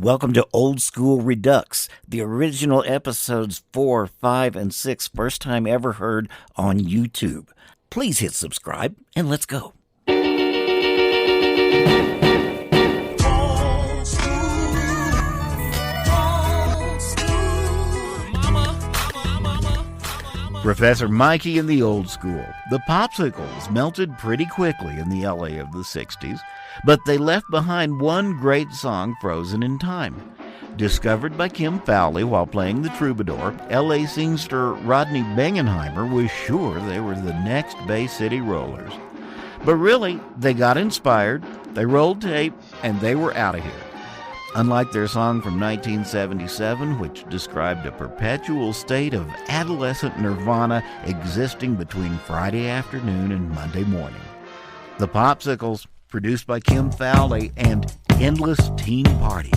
welcome to Old School Redux, the original episodes 4, 5, and 6, first time ever heard on YouTube. Please hit subscribe, and let's go. Professor Mikey and the Old School. The popsicles melted pretty quickly in the LA of the 60s, but they left behind one great song frozen in time. Discovered by Kim Fowley while playing the Troubadour, LA singster Rodney Bengenheimer was sure they were the next Bay City Rollers. But really, they got inspired, they rolled tape, and they were out of here. Unlike their song from 1977, which described a perpetual state of adolescent nirvana existing between Friday afternoon and Monday morning. The Popsicles, produced by Kim Fowley, and Endless Teen Party.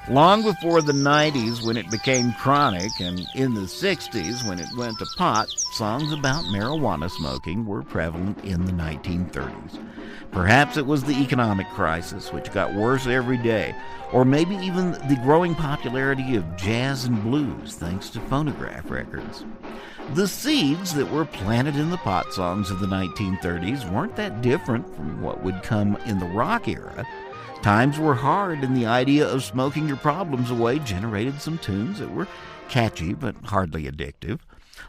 Long before the 90s when it became chronic, and in the 60s when it went to pot, songs about marijuana smoking were prevalent in the 1930s. Perhaps it was the economic crisis, which got worse every day, or maybe even the growing popularity of jazz and blues thanks to phonograph records. The seeds that were planted in the pot songs of the 1930s weren't that different from what would come in the rock era. Times were hard, and the idea of smoking your problems away generated some tunes that were catchy but hardly addictive.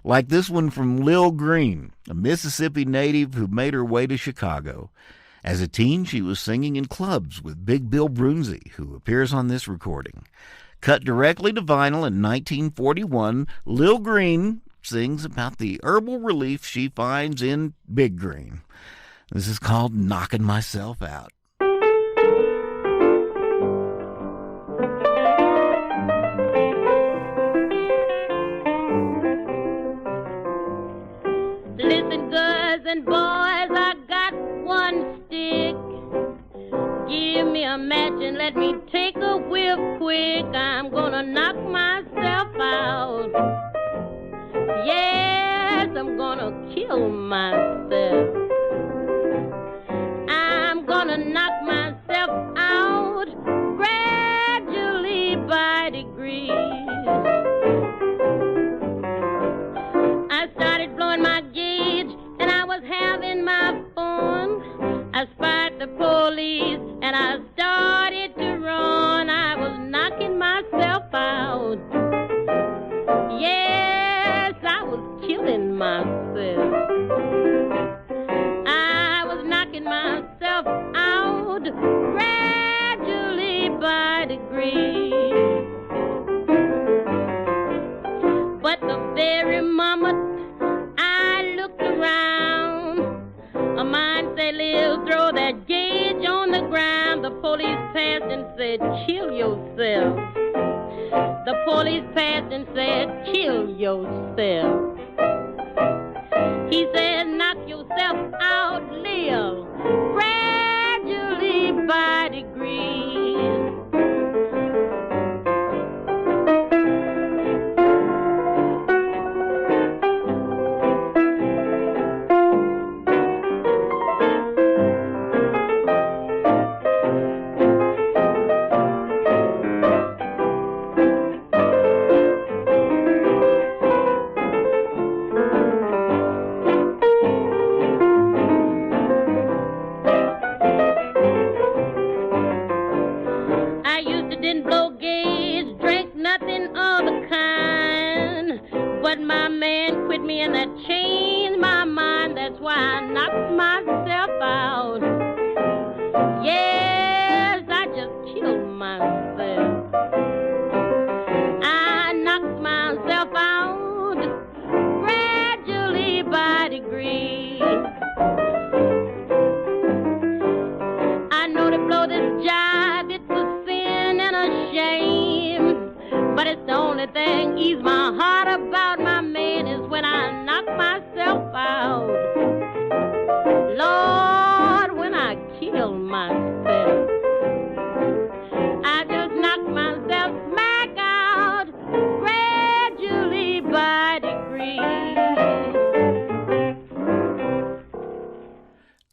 Like this one from Lil Green, a Mississippi native who made her way to Chicago. As a teen, she was singing in clubs with Big Bill Broonzy, who appears on this recording. Cut directly to vinyl in 1941, Lil Green sings about the herbal relief she finds in Big Green. This is called Knocking Myself Out. Listen, girls and boys, I got one stick. Give me a match and let me take a whiff quick. I'm gonna knock myself out. Yes, I'm gonna kill myself. I'm gonna knock myself out gradually by degrees. I started blowing my gauge and I was having my fun. I spied the police and I started to run. I was knocking myself out. Yes, I was killing myself. I was knocking myself out gradually by degrees. But the very moment I looked around, a mind said, Lil, throw that gauge on the ground. The police passed and said, kill yourself. The police passed and said, kill yourself. He said, knock yourself out, Lil, gradually by degrees.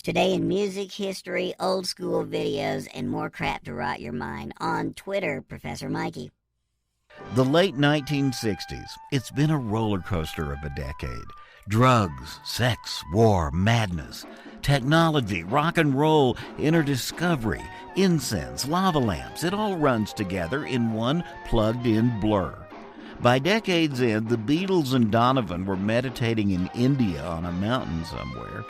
Today in music, history, old school videos, and more crap to rot your mind. On Twitter, Professor Mikey. The late 1960s, it's been a roller coaster of a decade. Drugs, sex, war, madness, technology, rock and roll, inner discovery, incense, lava lamps, it all runs together in one plugged-in blur. By decade's end, the Beatles and Donovan were meditating in India on a mountain somewhere.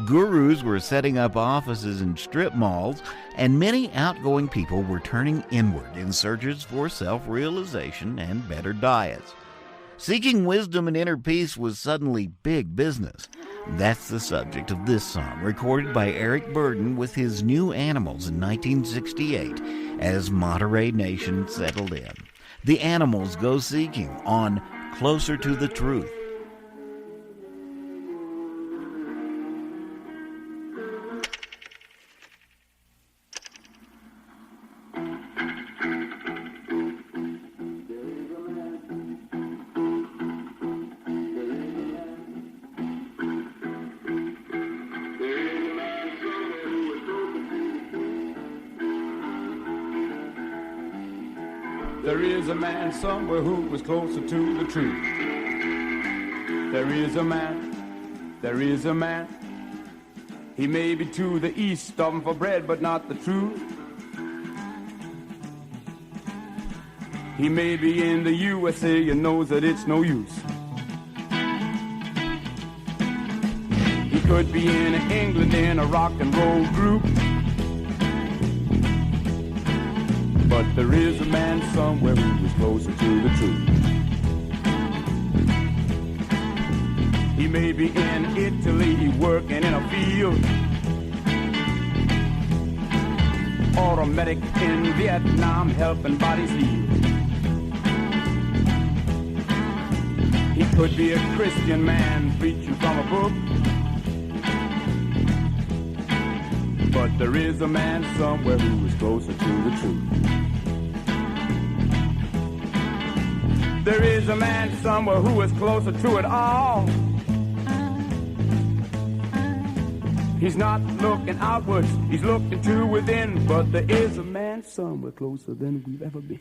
Gurus were setting up offices in strip malls, and many outgoing people were turning inward in searches for self-realization and better diets. Seeking wisdom and inner peace was suddenly big business. That's the subject of this song, recorded by Eric Burdon with his New Animals in 1968, as Monterey Nation settled in. The Animals go seeking on Closer to the Truth. There is a man somewhere who was closer to the truth. There is a man. He may be to the east, starving for bread, but not the truth. He may be in the USA and knows that it's no use. He could be in England in a rock and roll group. But there is a man somewhere who is closer to the truth. He may be in Italy working in a field, or a medic in Vietnam helping bodies heal. He could be a Christian man preaching from a book. But there is a man somewhere who is closer to the truth. There is a man somewhere who is closer to it all. He's not looking outwards, he's looking to within. But there is a man somewhere closer than we've ever been.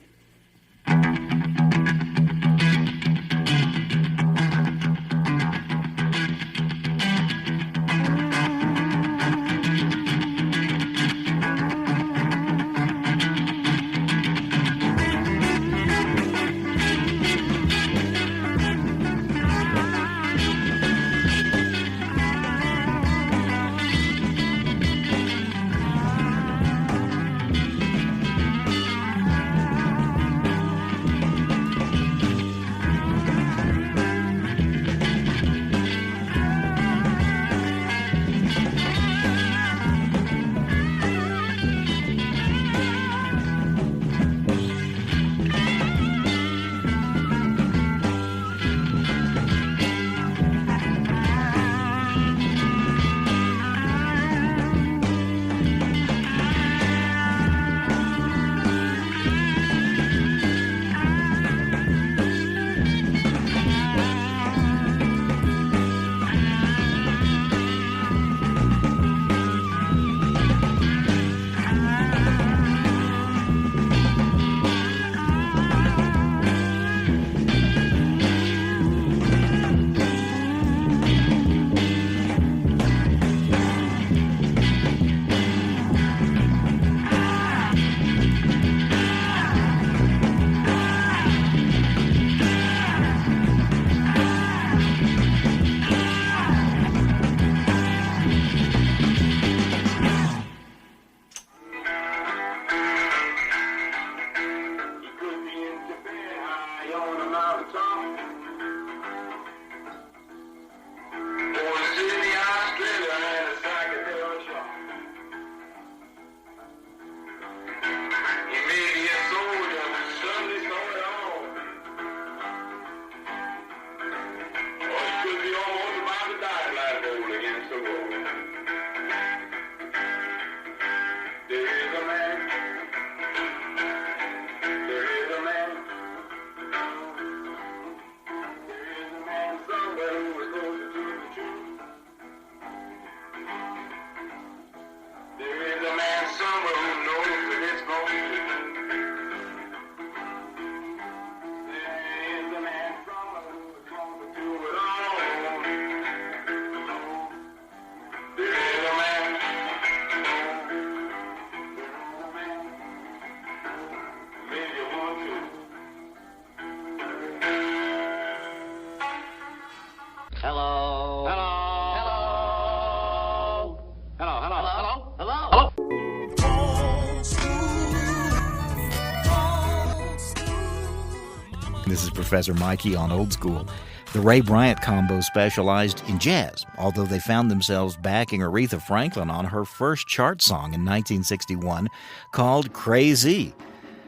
This is Professor Mikey on Old School. The Ray Bryant combo specialized in jazz, although they found themselves backing Aretha Franklin on her first chart song in 1961 called Crazy.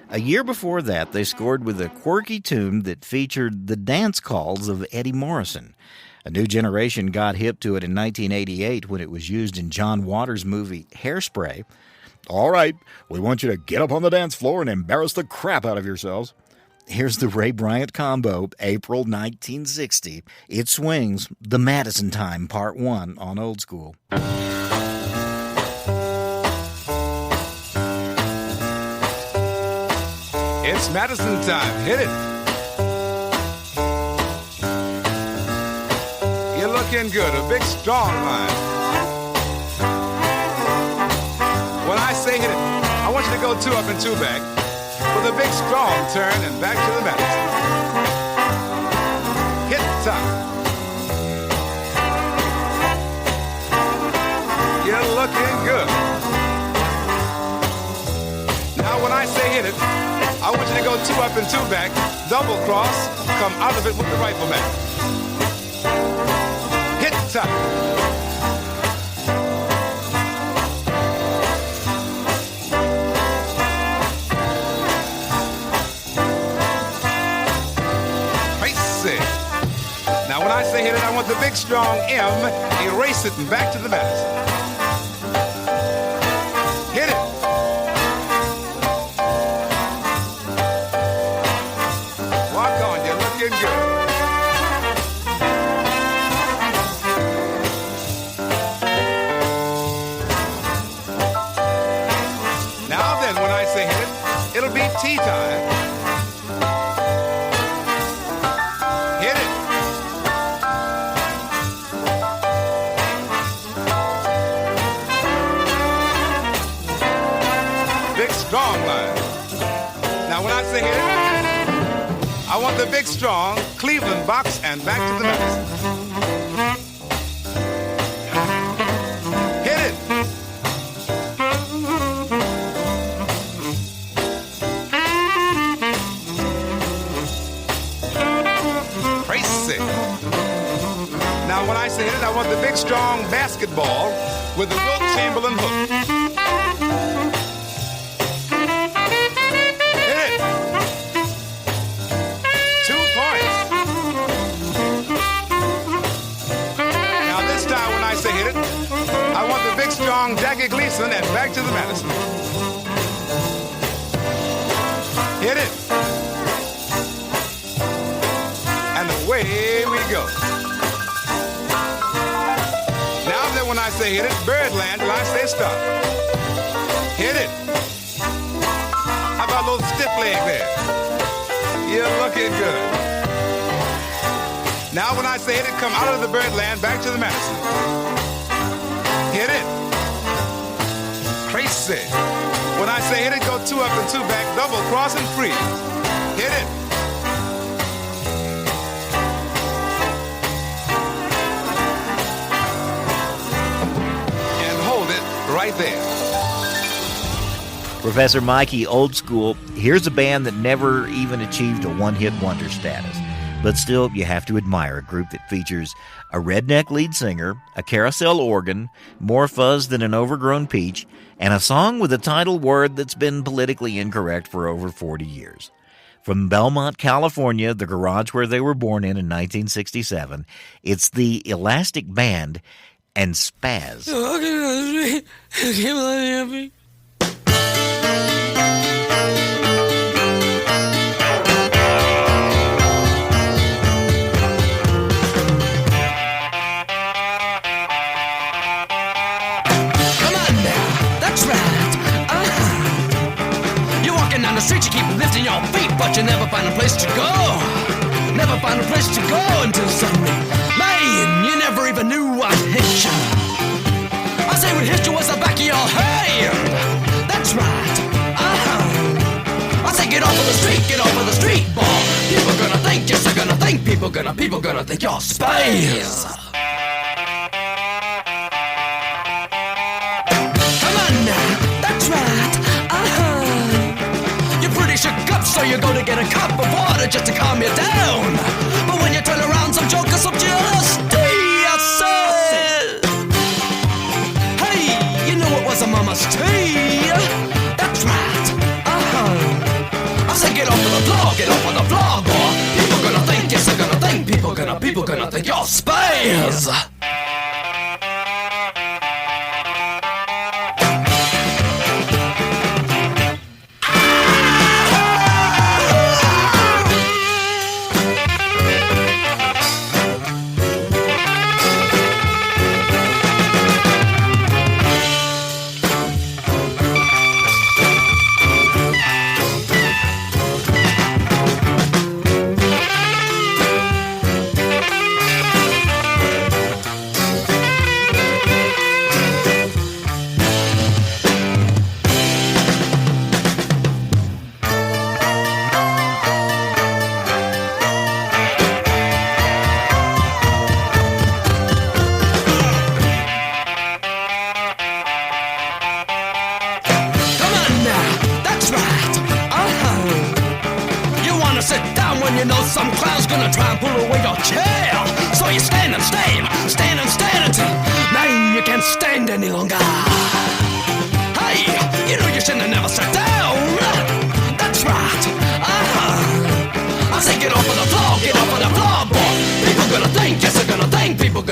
A year before that, they scored with a quirky tune that featured the dance calls of Eddie Morrison. A new generation got hip to it in 1988 when it was used in John Waters' movie Hairspray. All right, we want you to get up on the dance floor and embarrass the crap out of yourselves. Here's the Ray Bryant combo, April 1960. It swings, The Madison Time, Part 1 on Old School. It's Madison time. Hit it. You're looking good. A big, strong line. When I say hit it, I want you to go 2 up and 2 back with a big, strong turn and back to the Madison. Hit time. You're looking good. Now when I say hit it, I want you to go 2 up and 2 back, double cross, come out of it with the rifleman. Hit time. Crazy. Now when I say hit it, I want the big strong M, erase it and back to the Madison. Hit it. Walk on, you're looking good. Now then, when I say hit it, it'll be tea time. Hit it. Big strong line. Now when I say hit it, I want the big strong Cleveland box and back to the Madison. Hit it. Crazy. Now when I say hit it, I want the big strong basketball with the Wilt Chamberlain hook. Hit it. 2 points. Now this time when I say hit it, I want the big strong Jackie Gleason and back to the Madison. Hit it. And away we go. Now then when I say hit it, Birdland till I say stop. Hit it. How about a little stiff leg there? You're looking good. Now when I say hit it, come out of the Birdland back to the Madison. Hit it. Crazy. When I say hit it, go 2 up and 2 back, double cross and freeze. Hit it. And hold it right there. Professor Mikey, old school. Here's a band that never even achieved a one-hit wonder status. But still, you have to admire a group that features a redneck lead singer, a carousel organ, more fuzz than an overgrown peach, and a song with a title word that's been politically incorrect for over 40 years. From Belmont, California, the garage where they were born in 1967, it's the Elastic Band and Spaz. Street, you keep lifting your feet, but you never find a place to go. Never find a place to go until suddenly, man, you never even knew what hit you. I say what hit you was the back of your hand. That's right. I say get off of the street, boy. People gonna think, yes, they're gonna think. People gonna think you're space. Come on now, that's right. Shook up, so you're gonna get a cup of water just to calm you down. But when you turn around, some joker, some justice says, hey, you know it was a mama's tea. That's right. I say get off of the floor, boy. People gonna think, yes, they're gonna think. People gonna think you're space. time when you know some clown's gonna try and pull away your chair. So you stand until, man, you can't stand any longer. Hey, you know you shouldn't have never sat down. That's right. I say get off of the floor, boy. People gonna think, yes they're gonna think. People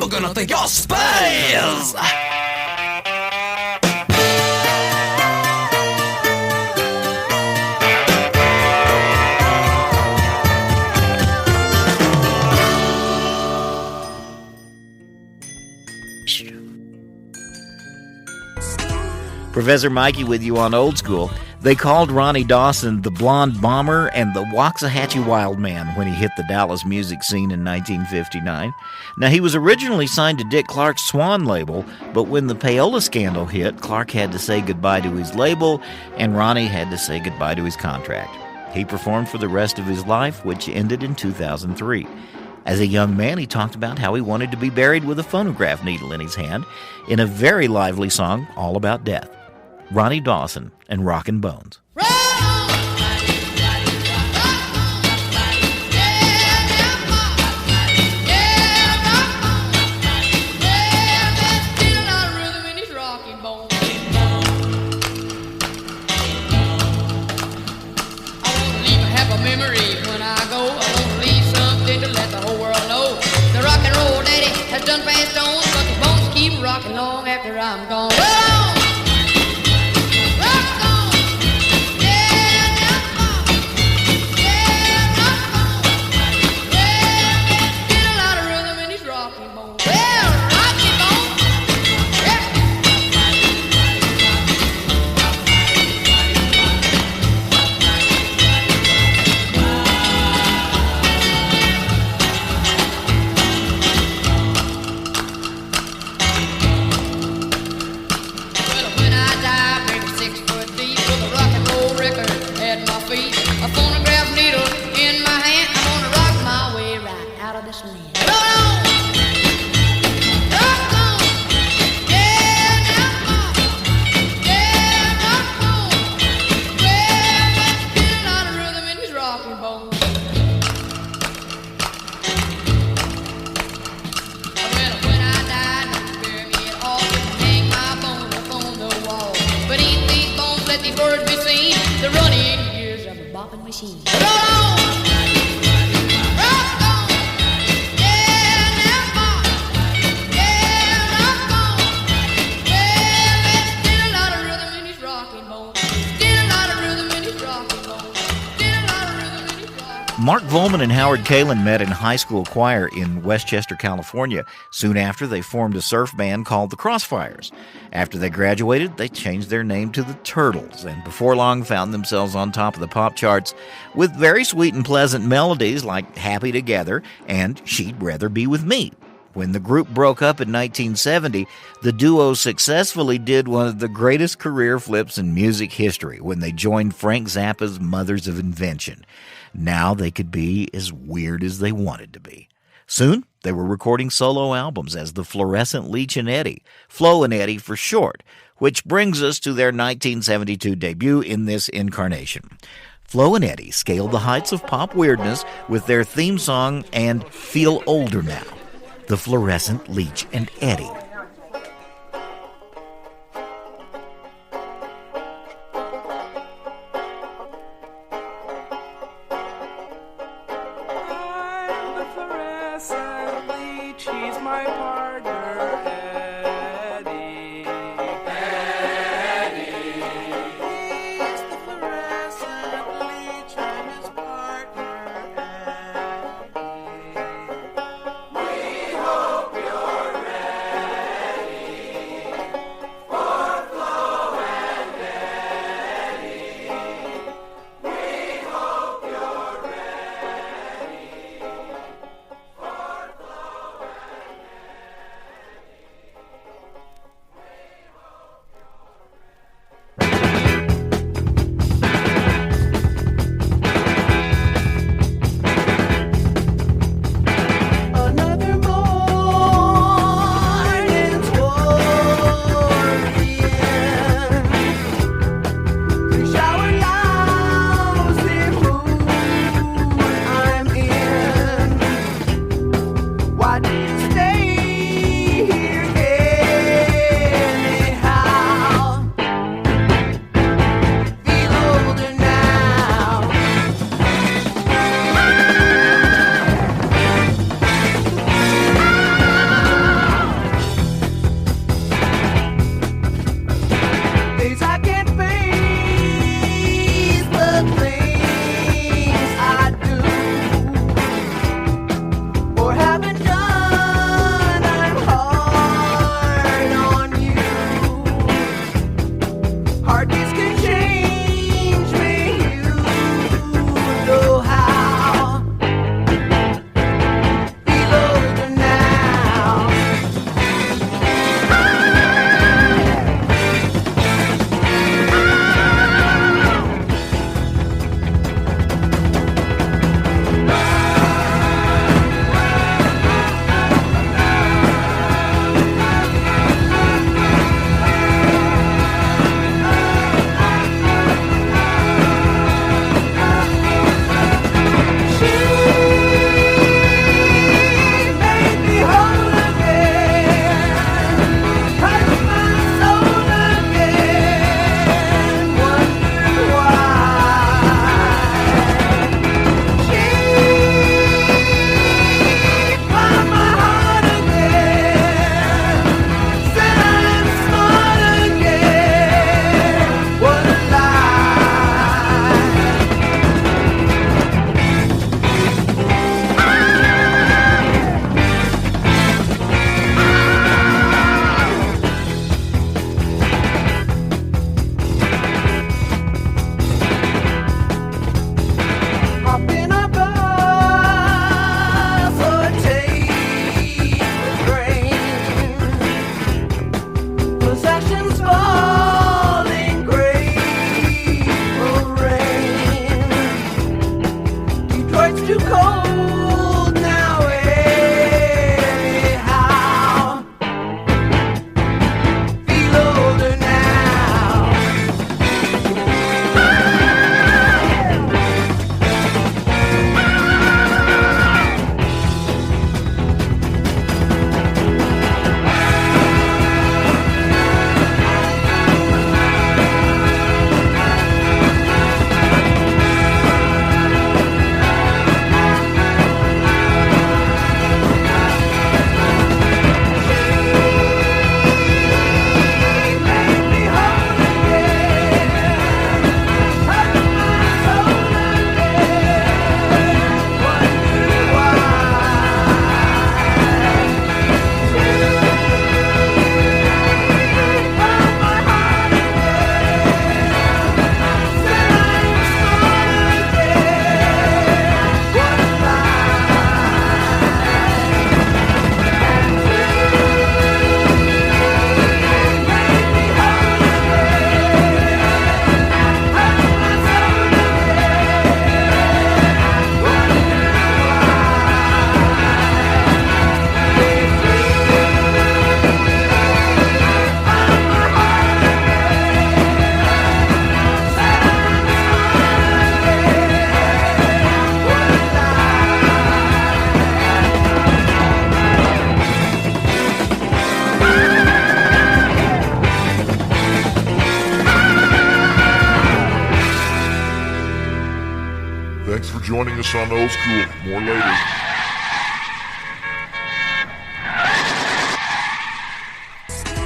gonna think you're space. Professor Mikey with you on Old School. They called Ronnie Dawson the Blonde Bomber and the Waxahachie Wild Man when he hit the Dallas music scene in 1959. Now, he was originally signed to Dick Clark's Swan label, but when the payola scandal hit, Clark had to say goodbye to his label, and Ronnie had to say goodbye to his contract. He performed for the rest of his life, which ended in 2003. As a young man, he talked about how he wanted to be buried with a phonograph needle in his hand in a very lively song all about death. Ronnie Dawson and Rockin' Bones. Done passed on, but the bones keep rocking long after I'm gone. Rock on, yeah, rock on, yeah, rock on. Yeah, there's still a lot of rhythm in these rocking bones. Yeah, rocking bones. A phonograph needle in my hand. I'm gonna rock my way right out of this land. Rock on, yeah, rock on, yeah, rock on. Well, there's still a lot of rhythm in these rocking bones. Well, when I die, don't bury me at all. Hang my bones up on the wall. But ain't these bones let these birds be seen? The running bopping machine. Roll on! Rock on! Yeah, now on! Yeah, rock on! Well, there's still a lot of rhythm in these rocking bones. Still a lot of rhythm in these rocking bones. Still a lot of rhythm in these rocking bones. Mark Volman and Howard Kalin met in high school choir in Westchester, California. Soon after, they formed a surf band called the Crossfires. After they graduated, they changed their name to the Turtles, and before long found themselves on top of the pop charts with very sweet and pleasant melodies like Happy Together and She'd Rather Be With Me. When the group broke up in 1970, the duo successfully did one of the greatest career flips in music history when they joined Frank Zappa's Mothers of Invention. Now they could be as weird as they wanted to be. Soon, they were recording solo albums as the Fluorescent Leach and Eddie, Flo and Eddie for short, which brings us to their 1972 debut in this incarnation. Flo and Eddie scaled the heights of pop weirdness with their theme song and Feel Older Now, the Fluorescent Leach and Eddie. She's my partner, Eddie. Eddie. He's the fluorescent leech. I'm his partner, Eddie. We hope you're ready for Flo and Eddie. We hope you're ready for Flo and Eddie. too cold now. How feel older now. Thanks for joining us on Old School. More later.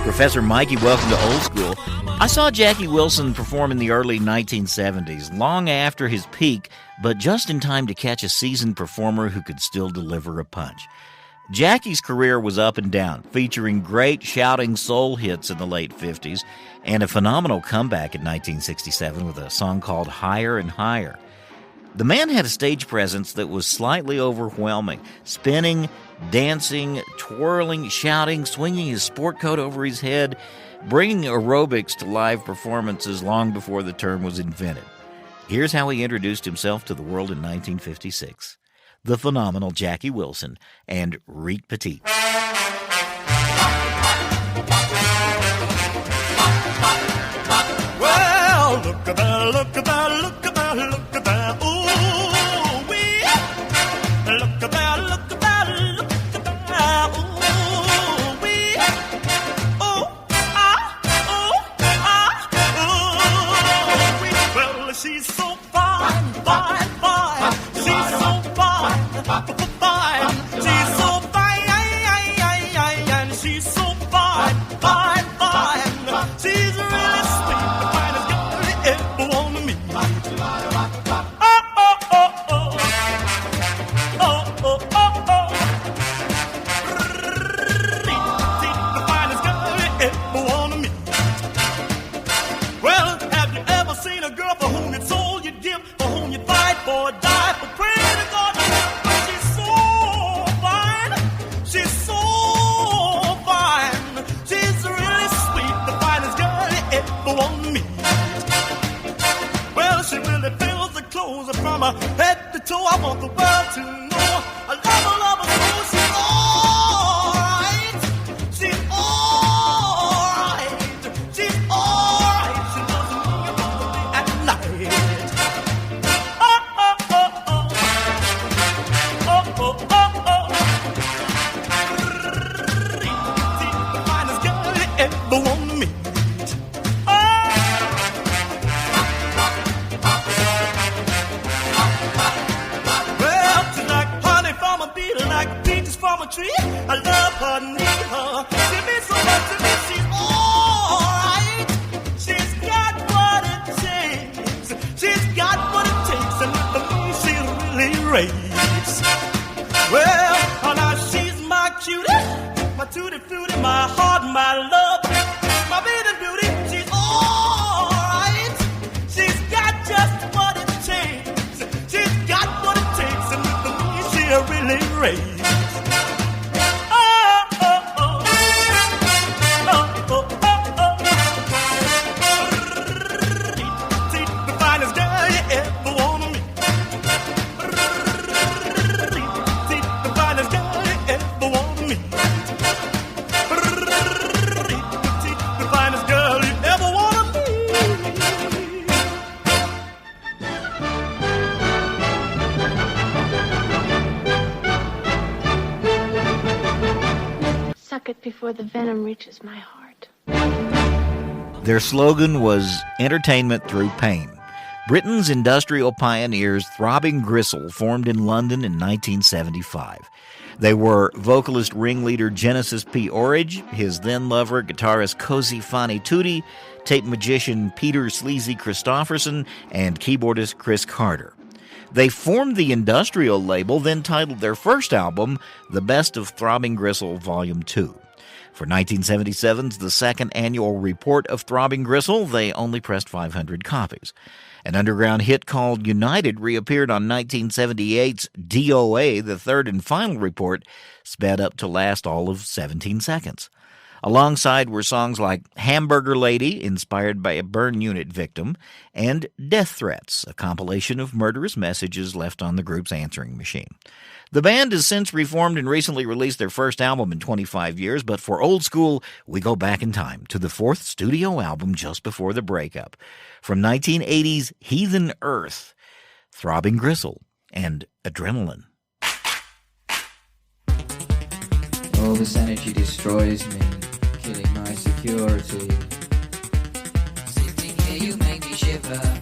Professor Mikey, welcome to Old School. I saw Jackie Wilson perform in the early 1970s, long after his peak, but just in time to catch a seasoned performer who could still deliver a punch. Jackie's career was up and down, featuring great shouting soul hits in the late 50s and a phenomenal comeback in 1967 with a song called Higher and Higher. The man had a stage presence that was slightly overwhelming, spinning, dancing, twirling, shouting, swinging his sport coat over his head, bringing aerobics to live performances long before the term was invented. Here's how he introduced himself to the world in 1956. The phenomenal Jackie Wilson and Reet Petite. Well, look at that, look at that, look at that, look at that, ooh, wee. Look at that, look at that, look at that, ooh, wee. Oh, ooh, wee. Well, she's so fine, fine, fine. She's so fine, fine. She's so fine, and she's so fine, fine, fine. She's really sweet, the finest girl you ever want to meet. Oh, oh, oh, oh. Oh, oh, oh, oh. The finest girl you ever want to meet. Well, have you ever seen a girl for whom it's all you give, for whom you fight for a die, for pray to God? She's so fine. She's so fine. She's really sweet, the finest girl you ever want to meet. Well, she really fills the clothes from her head to toe. I want the world to know. I love her, so she's alright. She's alright. She's alright. She doesn't mean about the day at night. Oh, oh, oh, oh. Oh, oh, oh, oh. The finest girl you ever want to meet. Well, she's like honey from a bee, like peaches from a tree. I love her, need her. She means so much to me. She's alright. She's got what it takes. She's got what it takes, and with me she really raves. Well, oh, now she's my cutie, my tutti frutti, my heart, my love, my baby beauty. She's alright. She's got just what it takes. She's got what it takes, and with me she really raves. Oh, oh, oh. Oh, oh, oh, oh. The finest girl you ever wanna meet. it before the venom reaches my heart. Their slogan was entertainment through pain. Britain's industrial pioneers Throbbing Gristle formed in London in 1975. They were vocalist ringleader Genesis P. Orridge, his then-lover guitarist Cozy Fani Tutti, tape magician Peter Sleazy Christofferson, and keyboardist Chris Carter. They formed the industrial label, then titled their first album The Best of Throbbing Gristle Volume 2. For 1977's The Second Annual Report of Throbbing Gristle, they only pressed 500 copies. An underground hit called United reappeared on 1978's DOA, the third and final report, sped up to last all of 17 seconds. Alongside were songs like Hamburger Lady, inspired by a burn unit victim, and Death Threats, a compilation of murderous messages left on the group's answering machine. The band has since reformed and recently released their first album in 25 years, but for Old School, we go back in time to the fourth studio album just before the breakup. From 1980's Heathen Earth, Throbbing Gristle, and Adrenaline. All this energy destroys me, killing my security. Sitting here you make me shiver.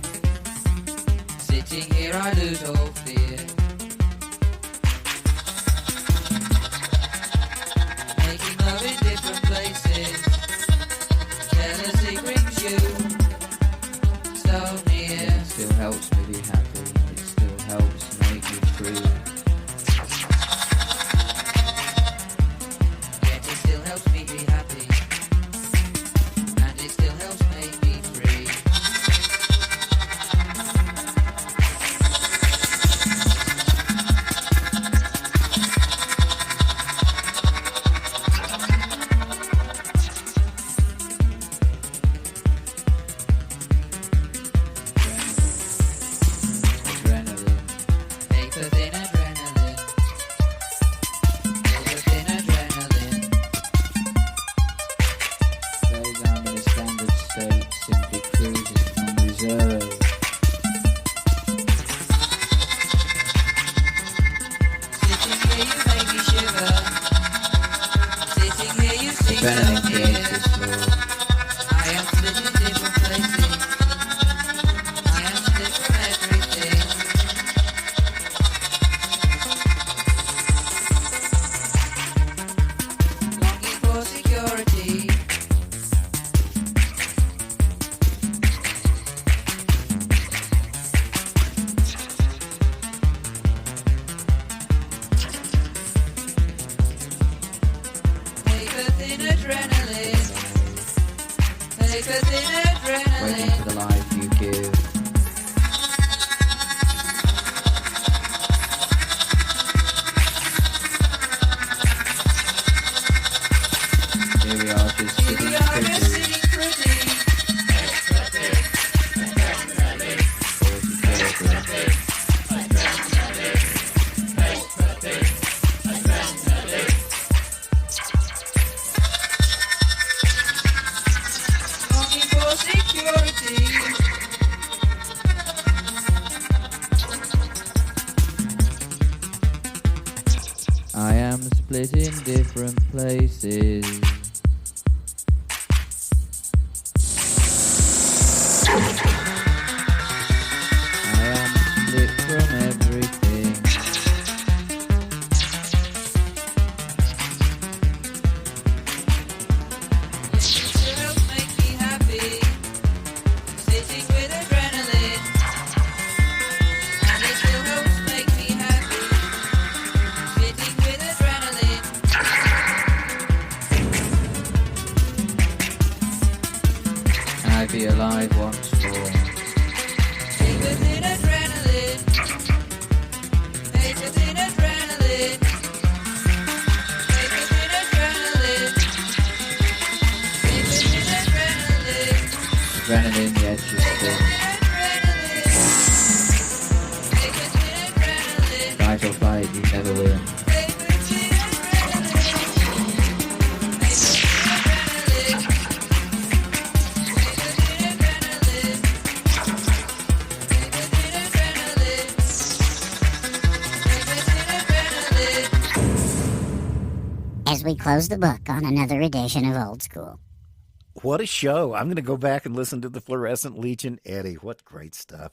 Sitting here I lose all fear. Making love in different places. Jealousy brings you so near. It still helps me be happy. It still helps make me free. Waiting for the life you give. Here we are, just sitting pretty. I am split in different places. I am split from everything. It still makes me happy, sitting with adrenaline, and it still helps make me happy. I be alive once more. Take us in adrenaline. Take us in adrenaline. Take us in adrenaline. Take us in adrenaline. Adrenaline, the edge is thin. Take us in adrenaline. Fight or fight, you never win. as we close the book on another edition of Old School. What a show. I'm going to go back and listen to the Fluorescent Legion. Eddie, what great stuff.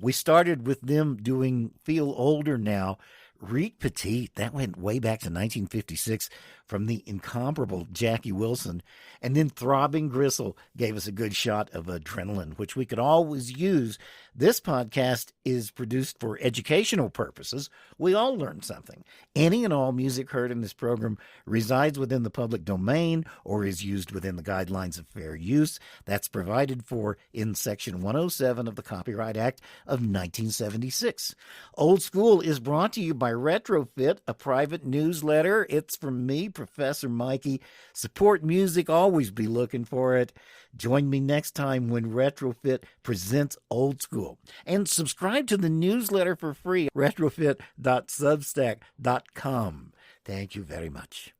We started with them doing Feel Older Now. Reed Petit, that went way back to 1956 from the incomparable Jackie Wilson. And then Throbbing Gristle gave us a good shot of Adrenaline, which we could always use. This podcast is produced for educational purposes. We all learn something. Any and all music heard in this program resides within the public domain or is used within the guidelines of fair use. That's provided for in Section 107 of the Copyright Act of 1976. Old School is brought to you by Retrofit, a private newsletter. It's from me, Professor Mikey. Support music, always be looking for it. Join me next time when Retrofit presents Old School. And subscribe to the newsletter for free at retrofit.substack.com. Thank you very much.